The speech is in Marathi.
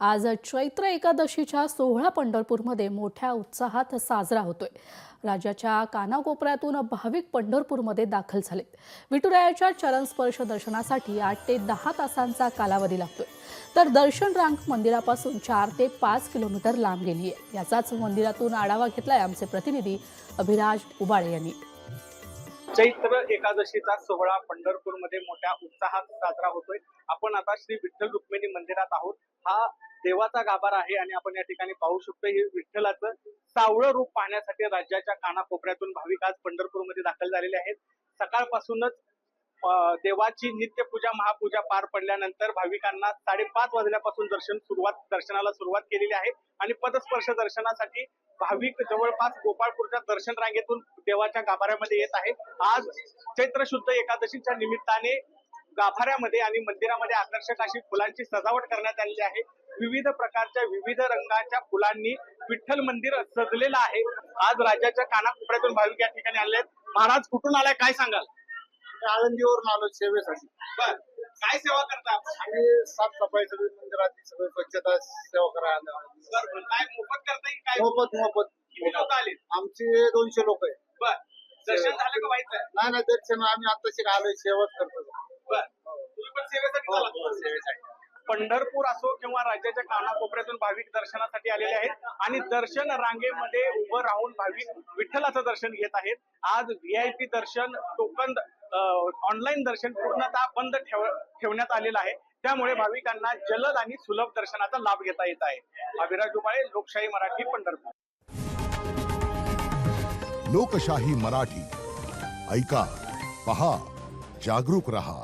आज चैत्र एकादशीच्या सोहळा पंढरपूरमध्ये मोठ्या उत्साहात साजरा होतोय। राज्याच्या कानाकोपऱ्यातून भाविक पंढरपूरमध्ये दाखल झालेत। विठुरायाच्या चरण स्पर्श दर्शनासाठी 8 ते 10 तासांचा कालावधी लागतोय, तर दर्शन रांग मंदिरापासून 4 ते 5 किलोमीटर लांब गेली आहे। याचाच मंदिरातून आढावा घेतलाय आमचे प्रतिनिधी अभिराज उबाळे यांनी। चैत्र एकादशीचा सोहळा पंढरपूरमध्ये मोठ्या उत्साहात साजरा होतोय। आपण आता श्री विठ्ठल रुक्मिणी मंदिरात आहोत। हा देवाचा गाभारा आहे आणि आपण या ठिकाणी पाहू शकतो हे विठ्ठलाचं सावळं रूप पाहण्यासाठी राज्याच्या कानाकोपऱ्यातून भाविक आज पंढरपूरमध्ये दाखल झालेले आहेत। सकाळपासूनच देवाची नित्यपूजा महापूजा पार पडल्यानंतर भाविकांना 5:30 वाजल्यापासून दर्शनाला सुरुवात केलेली आहे आणि पदस्पर्श दर्शनासाठी भाविक जवळपास गोपाळपूरच्या दर्शन रांगेतून देवाच्या गाभाऱ्यामध्ये येत आहे। आज चैत्र शुद्ध एकादशीच्या निमित्ताने गाभाऱ्यामध्ये आणि मंदिरामध्ये आकर्षक अशी फुलांची सजावट करण्यात आलेली आहे। विविध प्रकारच्या विविध रंगाच्या फुलांनी विठ्ठल मंदिर सजलेलं आहे। आज राज्याच्या कानाकोपऱ्यातून भाविक या ठिकाणी आले आहेत। महाराज कुठून आलाय काय सांगाल? आळंदीवरून आलो सेवेसाठी। बर, काय सेवा करता आपण? आणि साफसफाई सगळी मंदिराची सगळी स्वच्छता सेवा करायला। बरं, काय मोफत करता की काय? मोफत किती लोक आले? आमचे 200 लोक आहेत। बर, दर्शन झालं का व्हायचं? नाही दर्शन आम्ही आता आलोय सेवाच करतो। बर, तुम्ही पण सेवेसाठी आलात? सेवेसाठी। पंढरपूर असो किंवा राज्याच्या कानाकोपऱ्यातून भाविक दर्शनासाठी आलेले आहेत आणि दर्शन रांगेमध्ये उभं राहून भाविक विठ्ठलाचं दर्शन घेत आहेत। आज VIP दर्शन टोकन ऑनलाईन दर्शन पूर्णतः बंद ठेवण्यात आलेलं आहे। त्यामुळे भाविकांना जलद आणि सुलभ दर्शनाचा लाभ घेता येत आहे। अभिराज उबाळे, लोकशाही मराठी, पंढरपूर। लोकशाही मराठी ऐका, पहा, जागरूक रहा।